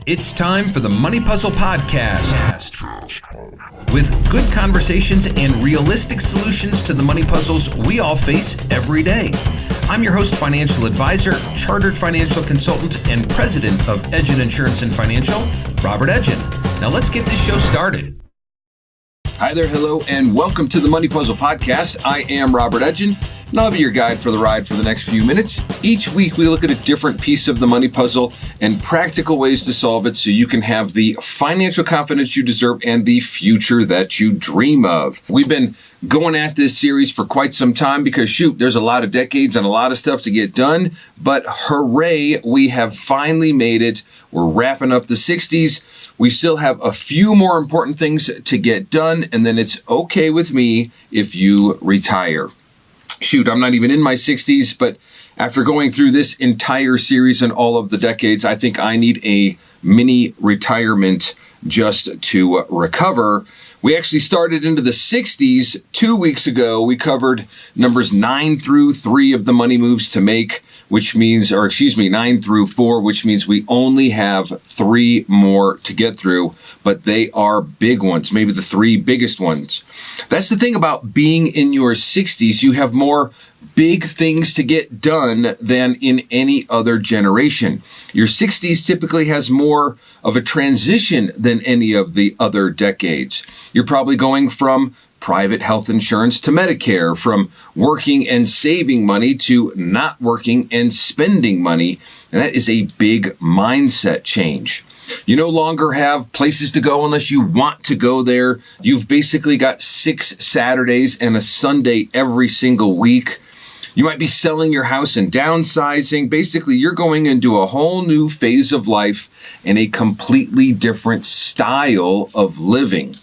It's time for the Money Puzzle Podcast with good conversations and realistic solutions to the money puzzles we all face every day. I'm your host, financial advisor, chartered financial consultant, and president of Edgen Insurance and Financial, Robert Edgen. Now let's get this show started. Hi there, hello, and welcome to the Money Puzzle Podcast. I am Robert Edgen, and I'll be your guide for the ride for the next few minutes. Each week, we look at a different piece of the money puzzle and practical ways to solve it so you can have the financial confidence you deserve and the future that you dream of. We've been going at this series for quite some time because, there's a lot of decades and a lot of stuff to get done, but hooray, we have finally made it. We're wrapping up the 60s. We still have a few more important things to get done, and then it's okay with me if you retire. I'm not even in my 60s, but after going through this entire series and all of the decades, I think I need a mini retirement just to recover. We actually started into the 60s 2 weeks ago. We covered numbers 9 through 3 of the money moves to make, 9 through 4, which means we only have 3 more to get through, but they are big ones, maybe the 3 biggest ones. That's the thing about being in your 60s. You have more big things to get done than in any other generation. Your 60s typically has more of a transition than any of the other decades. You're probably going from private health insurance to Medicare, from working and saving money to not working and spending money. And that is a big mindset change. You no longer have places to go unless you want to go there. You've basically got 6 Saturdays and a Sunday every single week. You might be selling your house and downsizing. Basically, you're going into a whole new phase of life and a completely different style of living.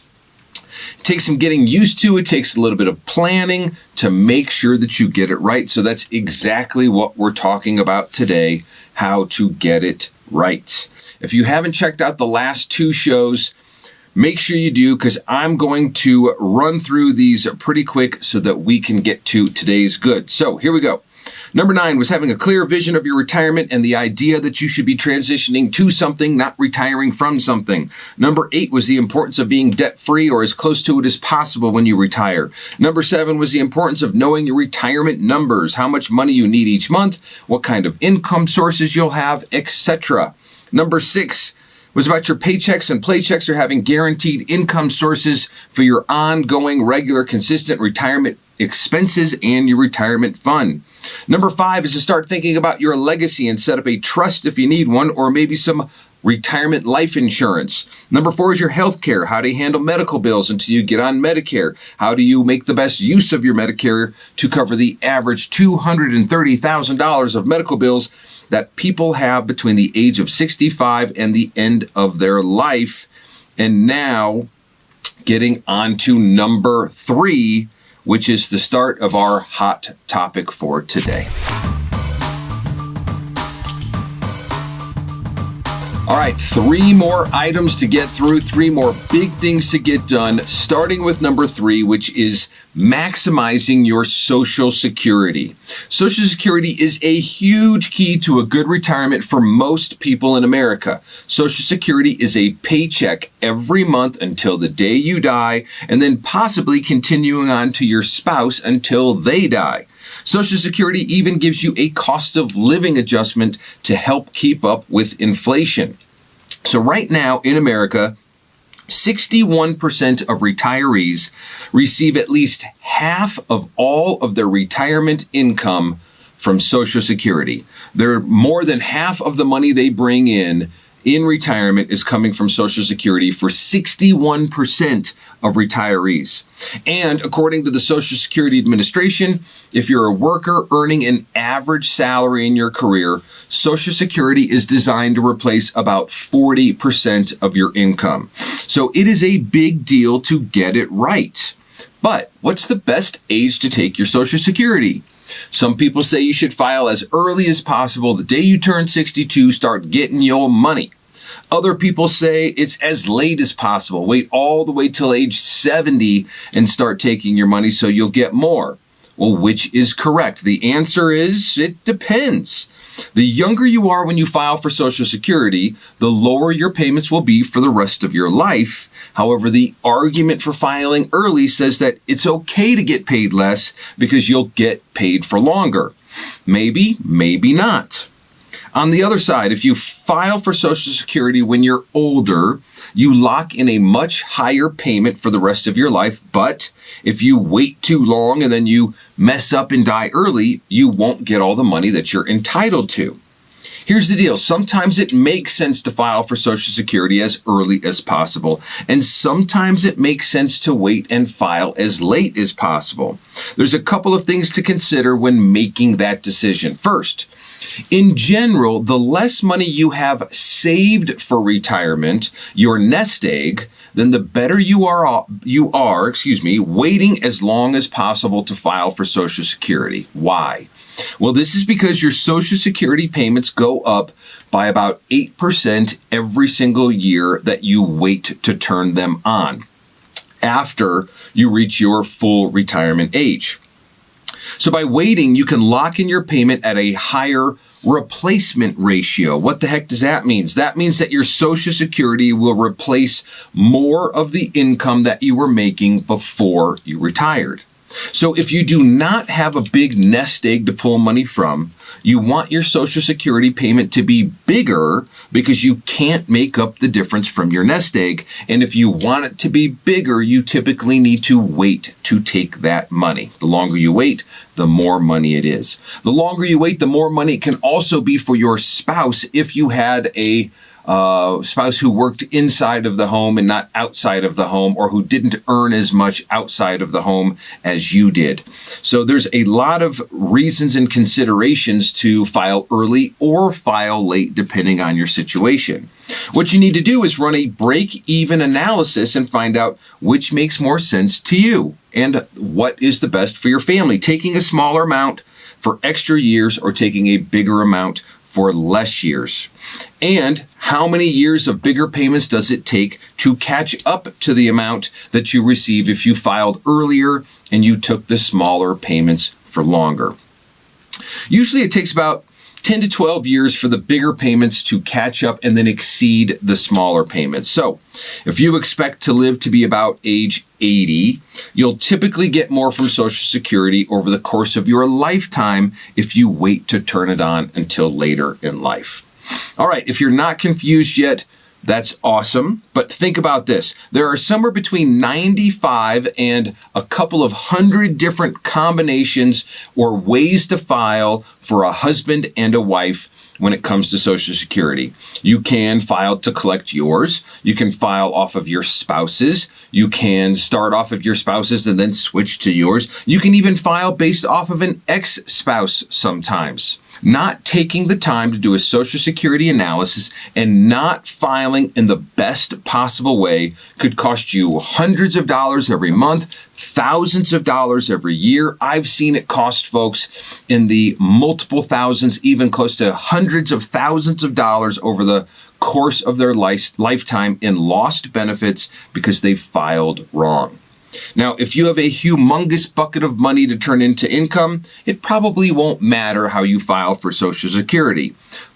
It takes some getting used to. It takes a little bit of planning to make sure that you get it right. So that's exactly what we're talking about today, how to get it right. If you haven't checked out the last 2 shows, make sure you do, because I'm going to run through these pretty quick so that we can get to today's good. So here we go. Number 9 was having a clear vision of your retirement and the idea that you should be transitioning to something, not retiring from something. Number 8 was the importance of being debt-free or as close to it as possible when you retire. Number 7 was the importance of knowing your retirement numbers, how much money you need each month, what kind of income sources you'll have, etc. Number 6 was about your paychecks and playchecks or having guaranteed income sources for your ongoing, regular, consistent retirement expenses and your retirement fund. Number 5 is to start thinking about your legacy and set up a trust if you need one, or maybe some retirement life insurance. Number 4 is your health care. How do you handle medical bills until you get on Medicare? How do you make the best use of your Medicare to cover the average $230,000 of medical bills that people have between the age of 65 and the end of their life? And now getting on to number 3, which is the start of our hot topic for today. All right, 3 more items to get through, 3 more big things to get done, starting with number 3, which is maximizing your Social Security. Social Security is a huge key to a good retirement for most people in America. Social Security is a paycheck every month until the day you die, and then possibly continuing on to your spouse until they die. Social Security even gives you a cost of living adjustment to help keep up with inflation. So right now in America, 61% of retirees receive at least half of all of their retirement income from Social Security. More than half of the money they bring in retirement is coming from Social Security for 61% of retirees. And according to the Social Security Administration, if you're a worker earning an average salary in your career, Social Security is designed to replace about 40% of your income. So it is a big deal to get it right. But what's the best age to take your Social Security? Some people say you should file as early as possible. The day you turn 62, start getting your money. Other people say it's as late as possible. Wait all the way till age 70 and start taking your money so you'll get more. Well, which is correct? The answer is it depends. The younger you are when you file for Social Security, the lower your payments will be for the rest of your life. However, the argument for filing early says that it's okay to get paid less because you'll get paid for longer. Maybe, maybe not. On the other side, if you file for Social Security when you're older, you lock in a much higher payment for the rest of your life. But if you wait too long and then you mess up and die early, you won't get all the money that you're entitled to. Here's the deal. Sometimes it makes sense to file for Social Security as early as possible, and sometimes it makes sense to wait and file as late as possible. There's a couple of things to consider when making that decision. First, in general, the less money you have saved for retirement, your nest egg, then the better you are waiting as long as possible to file for Social Security. Why? Well, this is because your Social Security payments go up by about 8% every single year that you wait to turn them on after you reach your full retirement age. So by waiting, you can lock in your payment at a higher replacement ratio. What the heck does that mean? That means that your Social Security will replace more of the income that you were making before you retired. So if you do not have a big nest egg to pull money from, you want your Social Security payment to be bigger because you can't make up the difference from your nest egg. And if you want it to be bigger, you typically need to wait to take that money. The longer you wait, the more money it is. The longer you wait, the more money it can also be for your spouse if you had a spouse who worked inside of the home and not outside of the home, or who didn't earn as much outside of the home as you did. So there's a lot of reasons and considerations to file early or file late depending on your situation. What you need to do is run a break-even analysis and find out which makes more sense to you and what is the best for your family. Taking a smaller amount for extra years or taking a bigger amount for less years. And how many years of bigger payments does it take to catch up to the amount that you receive if you filed earlier and you took the smaller payments for longer? Usually it takes about 10 to 12 years for the bigger payments to catch up and then exceed the smaller payments. So if you expect to live to be about age 80, you'll typically get more from Social Security over the course of your lifetime if you wait to turn it on until later in life. All right, if you're not confused yet, that's awesome. But think about this. There are somewhere between 95 and a couple of hundred different combinations or ways to file for a husband and a wife when it comes to Social Security. You can file to collect yours. You can file off of your spouse's. You can start off of your spouse's and then switch to yours. You can even file based off of an ex-spouse sometimes. Not taking the time to do a Social Security analysis and not filing in the best possible way could cost you hundreds of dollars every month, thousands of dollars every year. I've seen it cost folks in the multiple thousands, even close to hundreds of thousands of dollars over the course of their lifetime in lost benefits because they filed wrong. Now, if you have a humongous bucket of money to turn into income, it probably won't matter how you file for Social Security.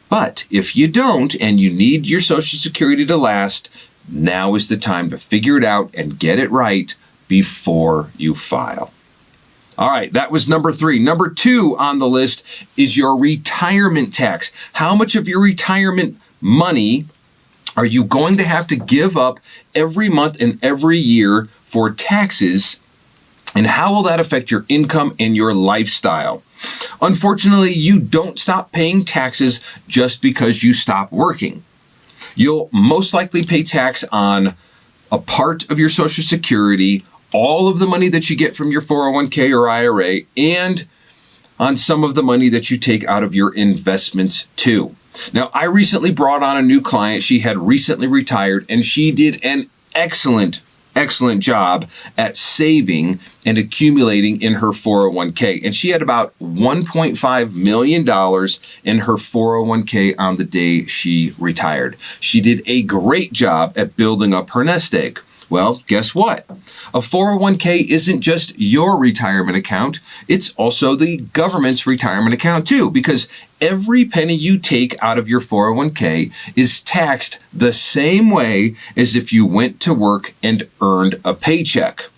But if you don't and you need your Social Security to last, now is the time to figure it out and get it right before you file. All right, that was number 3. Number 2 on the list is your retirement tax. How much of your retirement money are you going to have to give up every month and every year for taxes? And how will that affect your income and your lifestyle? Unfortunately, you don't stop paying taxes just because you stop working. You'll most likely pay tax on a part of your Social Security, all of the money that you get from your 401k or IRA, and on some of the money that you take out of your investments too. Now, I recently brought on a new client. She had recently retired, and she did an excellent job at saving and accumulating in her 401k. And she had about $1.5 million in her 401k on the day she retired. She did a great job at building up her nest egg. Well, guess what? A 401k isn't just your retirement account, it's also the government's retirement account too, because every penny you take out of your 401k is taxed the same way as if you went to work and earned a paycheck.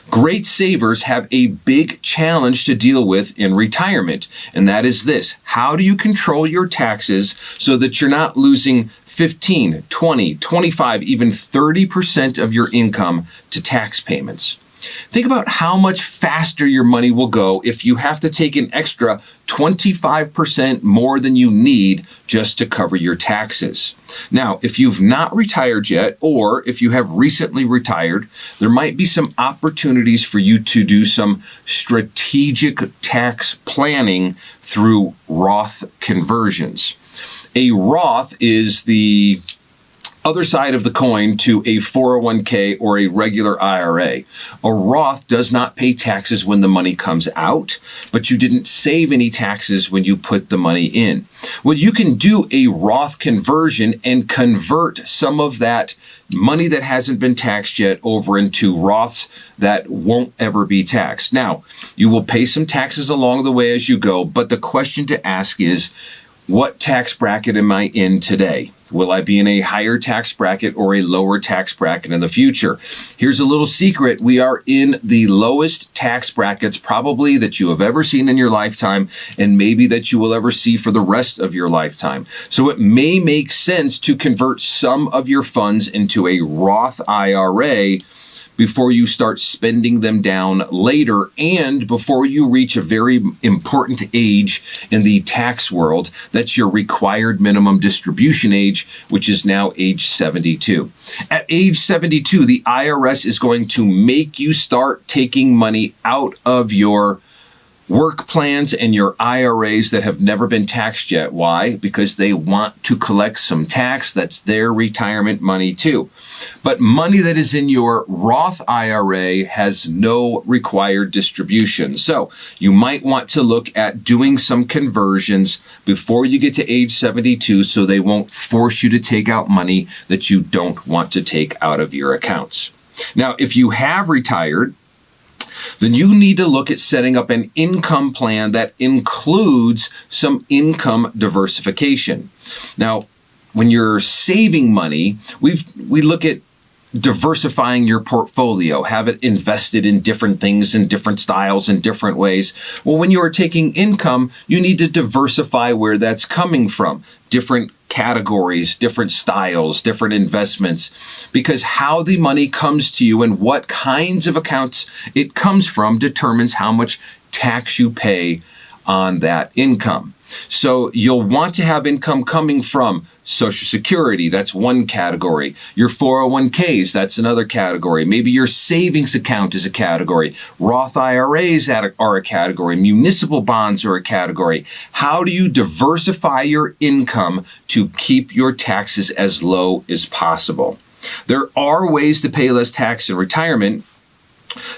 Great savers have a big challenge to deal with in retirement, and that is this: how do you control your taxes so that you're not losing 15, 20, 25, even 30% of your income to tax payments? Think about how much faster your money will go if you have to take an extra 25% more than you need just to cover your taxes. Now, if you've not retired yet, or if you have recently retired, there might be some opportunities for you to do some strategic tax planning through Roth conversions. A Roth is the other side of the coin to a 401k or a regular IRA. A Roth does not pay taxes when the money comes out, but you didn't save any taxes when you put the money in. Well, you can do a Roth conversion and convert some of that money that hasn't been taxed yet over into Roths that won't ever be taxed. Now, you will pay some taxes along the way as you go, but the question to ask is, what tax bracket am I in today? Will I be in a higher tax bracket or a lower tax bracket in the future? Here's a little secret. We are in the lowest tax brackets probably that you have ever seen in your lifetime, and maybe that you will ever see for the rest of your lifetime. So it may make sense to convert some of your funds into a Roth IRA before you start spending them down later, and before you reach a very important age in the tax world. That's your required minimum distribution age, which is now age 72. At age 72, the IRS is going to make you start taking money out of your work plans and your IRAs that have never been taxed yet. Why? Because they want to collect some tax. That's their retirement money too. But money that is in your Roth IRA has no required distribution. So you might want to look at doing some conversions before you get to age 72 so they won't force you to take out money that you don't want to take out of your accounts. Now, if you have retired, then you need to look at setting up an income plan that includes some income diversification. Now, when you're saving money, we look at diversifying your portfolio, have it invested in different things, in different styles, in different ways. Well, when you are taking income, you need to diversify where that's coming from. Different categories, different styles, different investments, because how the money comes to you and what kinds of accounts it comes from determines how much tax you pay on that income. So you'll want to have income coming from Social Security. That's one category. Your 401ks, that's another category. Maybe your savings account is a category. Roth IRAs are a category. Municipal bonds are a category. How do you diversify your income to keep your taxes as low as possible? There are ways to pay less tax in retirement.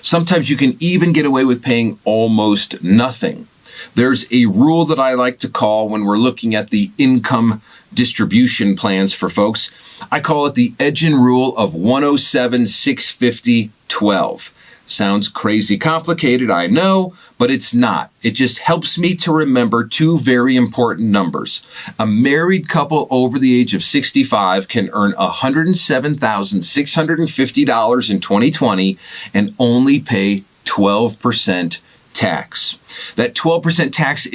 Sometimes you can even get away with paying almost nothing. There's a rule that I like to call, when we're looking at the income distribution plans for folks, I call it the Edgin rule of 107, 650, 12. Sounds crazy complicated, I know, but it's not. It just helps me to remember two very important numbers. A married couple over the age of 65 can earn $107,650 in 2020 and only pay 12% tax. That 12% tax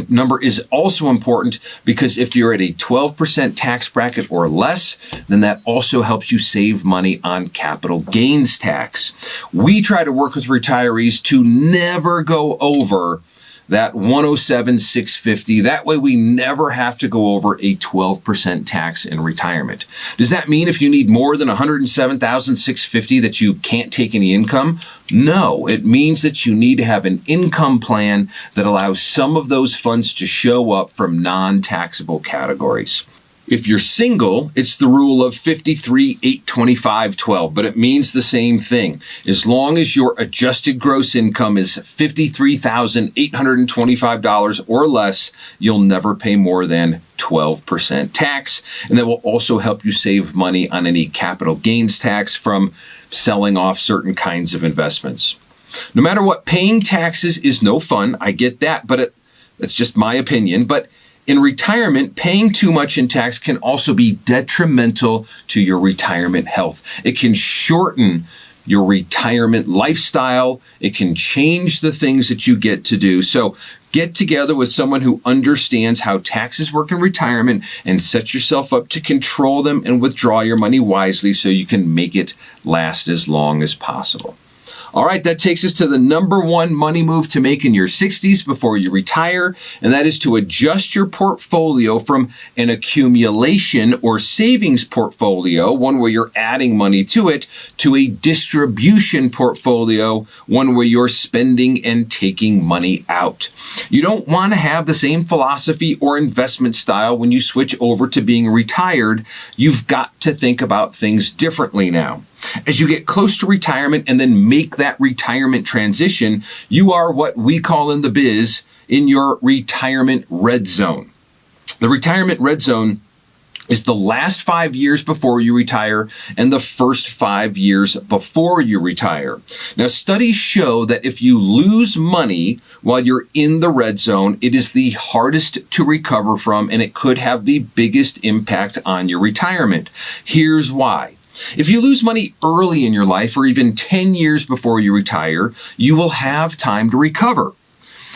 number is also important because if you're at a 12% tax bracket or less, then that also helps you save money on capital gains tax. We try to work with retirees to never go over that 107,650. That way we never have to go over a 12% tax in retirement. Does that mean if you need more than 107,650 that you can't take any income? No, it means that you need to have an income plan that allows some of those funds to show up from non-taxable categories. If you're single, it's the rule of 53, 8, 25, 12, but it means the same thing. As long as your adjusted gross income is $53,825 or less, you'll never pay more than 12% tax. And that will also help you save money on any capital gains tax from selling off certain kinds of investments. No matter what, paying taxes is no fun. I get that, but it's just my opinion. But in retirement, paying too much in tax can also be detrimental to your retirement health. It can shorten your retirement lifestyle. It can change the things that you get to do. So get together with someone who understands how taxes work in retirement and set yourself up to control them and withdraw your money wisely so you can make it last as long as possible. All right, that takes us to the number one money move to make in your 60s before you retire, and that is to adjust your portfolio from an accumulation or savings portfolio, one where you're adding money to it, to a distribution portfolio, one where you're spending and taking money out. You don't want to have the same philosophy or investment style when you switch over to being retired. You've got to think about things differently now. As you get close to retirement and then make that retirement transition, you are what we call in the biz in your retirement red zone. The retirement red zone is the last 5 years before you retire and the first 5 years before you retire. Now, studies show that if you lose money while you're in the red zone, it is the hardest to recover from, and it could have the biggest impact on your retirement. Here's why. If you lose money early in your life or even 10 years before you retire, you will have time to recover.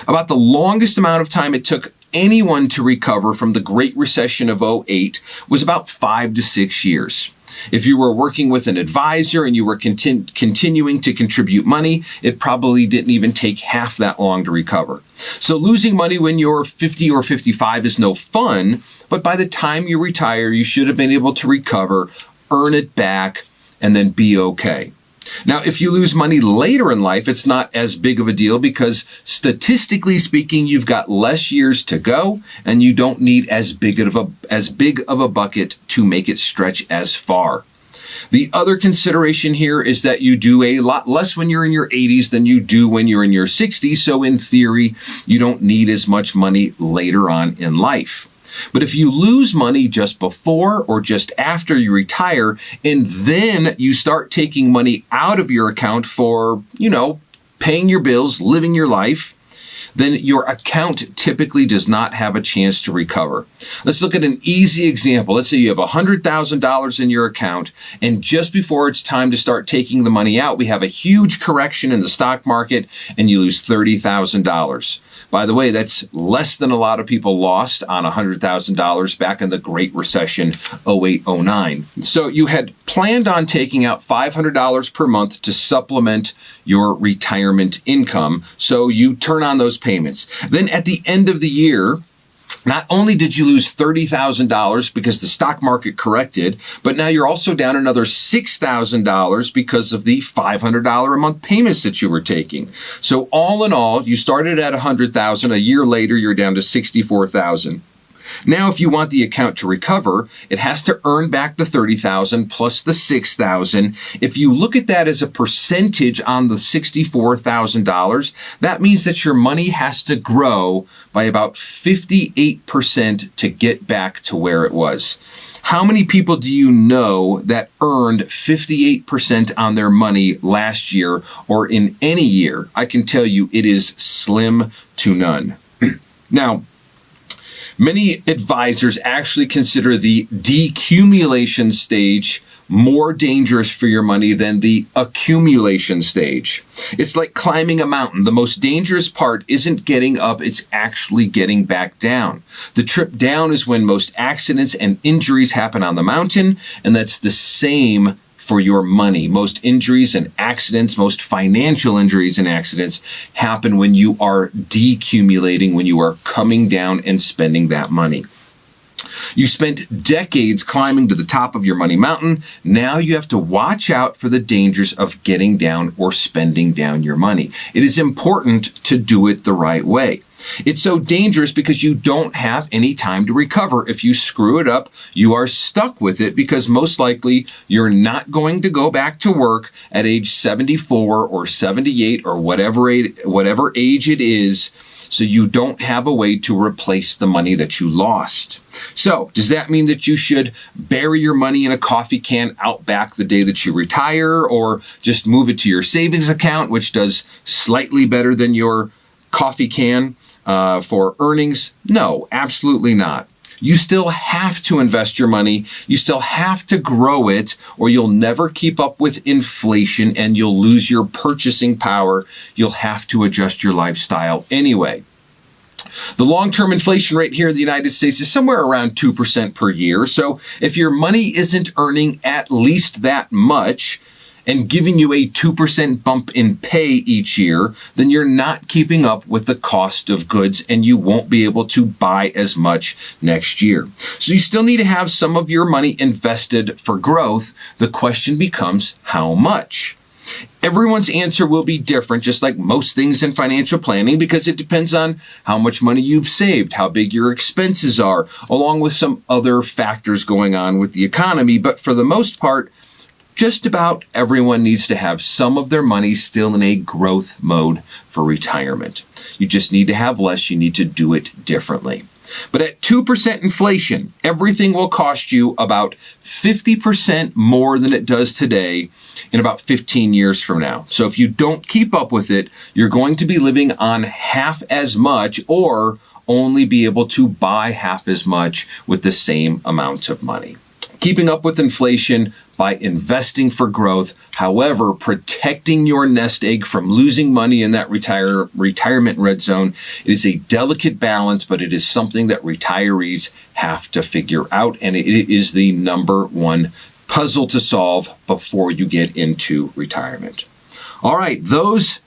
About the longest amount of time it took anyone to recover from the Great Recession of 2008 was about 5 to 6 years. If you were working with an advisor and you were continuing to contribute money, it probably didn't even take half that long to recover. So losing money when you're 50 or 55 is no fun, but by the time you retire, you should have been able to recover, earn it back, and then be okay. Now, if you lose money later in life, it's not as big of a deal because statistically speaking, you've got less years to go and you don't need as big of a bucket to make it stretch as far. The other consideration here is that you do a lot less when you're in your 80s than you do when you're in your 60s. So in theory, you don't need as much money later on in life. But if you lose money just before or just after you retire, and then you start taking money out of your account for, paying your bills, living your life, then your account typically does not have a chance to recover. Let's look at an easy example. Let's say you have $100,000 in your account, and just before it's time to start taking the money out, we have a huge correction in the stock market, and you lose $30,000. By the way, that's less than a lot of people lost on $100,000 back in the Great Recession, 2008-09. So you had planned on taking out $500 per month to supplement your retirement income. So you turn on those payments. Then at the end of the year, not only did you lose $30,000 because the stock market corrected, but now you're also down another $6,000 because of the $500 a month payments that you were taking. So all in all, you started at $100,000. A year later, you're down to $64,000. Now, if you want the account to recover, it has to earn back the $30,000 plus the $6,000. If you look at that as a percentage on the $64,000, that means that your money has to grow by about 58% to get back to where it was. How many people do you know that earned 58% on their money last year or in any year? I can tell you it is slim to none. Now, many advisors actually consider the decumulation stage more dangerous for your money than the accumulation stage. It's like climbing a mountain. The most dangerous part isn't getting up, it's actually getting back down. The trip down is when most accidents and injuries happen on the mountain, and that's the same for your money. Most injuries and accidents, most financial injuries and accidents happen when you are decumulating, when you are coming down and spending that money. You spent decades climbing to the top of your money mountain. Now you have to watch out for the dangers of getting down or spending down your money. It is important to do it the right way. It's so dangerous because you don't have any time to recover. If you screw it up, you are stuck with it because most likely you're not going to go back to work at age 74 or 78 or whatever age it is. So you don't have a way to replace the money that you lost. So does that mean that you should bury your money in a coffee can out back the day that you retire, or just move it to your savings account, which does slightly better than your coffee can for earnings? No, absolutely not. You still have to invest your money. You still have to grow it, or you'll never keep up with inflation and you'll lose your purchasing power. You'll have to adjust your lifestyle anyway. The long-term inflation rate here in the United States is somewhere around 2% per year. So if your money isn't earning at least that much and giving you a 2% bump in pay each year, then you're not keeping up with the cost of goods and you won't be able to buy as much next year. So you still need to have some of your money invested for growth. The question becomes, how much? Everyone's answer will be different, just like most things in financial planning, because it depends on how much money you've saved, how big your expenses are, along with some other factors going on with the economy. But for the most part, just about everyone needs to have some of their money still in a growth mode for retirement. You just need to have less. You need to do it differently. But at 2% inflation, everything will cost you about 50% more than it does today in about 15 years from now. So if you don't keep up with it, you're going to be living on half as much, or only be able to buy half as much with the same amount of money. Keeping up with inflation by investing for growth, however, protecting your nest egg from losing money in that retirement red zone, it is a delicate balance, but it is something that retirees have to figure out, and it is the number one puzzle to solve before you get into retirement. All right, those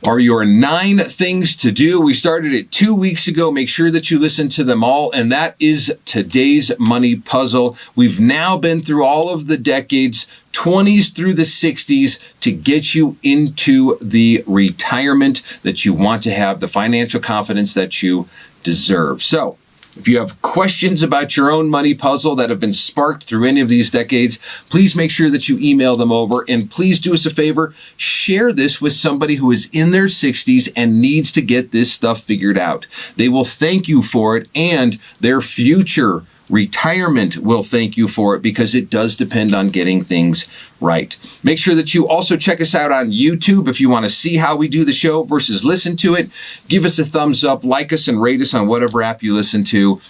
are your 9 things to do. We started it 2 weeks ago. Make sure that you listen to them all. And that is today's money puzzle. We've now been through all of the decades, 20s through the 60s, to get you into the retirement that you want to have, the financial confidence that you deserve. So if you have questions about your own money puzzle that have been sparked through any of these decades, please make sure that you email them over. And please do us a favor, share this with somebody who is in their 60s and needs to get this stuff figured out. They will thank you for it, and their future retirement will thank you for it, because it does depend on getting things right. Make sure that you also check us out on YouTube if you want to see how we do the show versus listen to it. Give us a thumbs up, like us, and rate us on whatever app you listen to.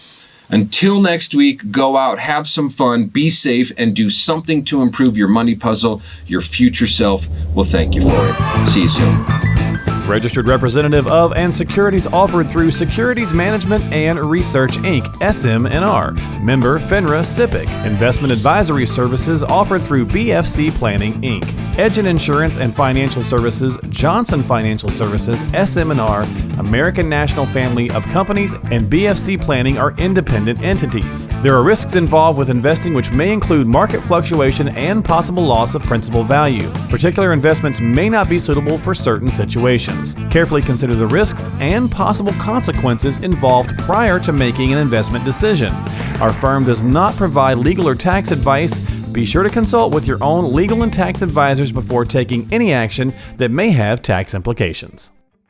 Until next week, go out, have some fun, be safe, and do something to improve your money puzzle. Your future self will thank you for it. See you soon. Registered representative of and securities offered through Securities Management and Research, Inc., SM&R. Member FINRA SIPC. Investment advisory services offered through BFC Planning, Inc. Edgen Insurance and Financial Services, Johnson Financial Services, SM&R, American National Family of Companies, and BFC Planning are independent entities. There are risks involved with investing which may include market fluctuation and possible loss of principal value. Particular investments may not be suitable for certain situations. Carefully consider the risks and possible consequences involved prior to making an investment decision. Our firm does not provide legal or tax advice. Be sure to consult with your own legal and tax advisors before taking any action that may have tax implications.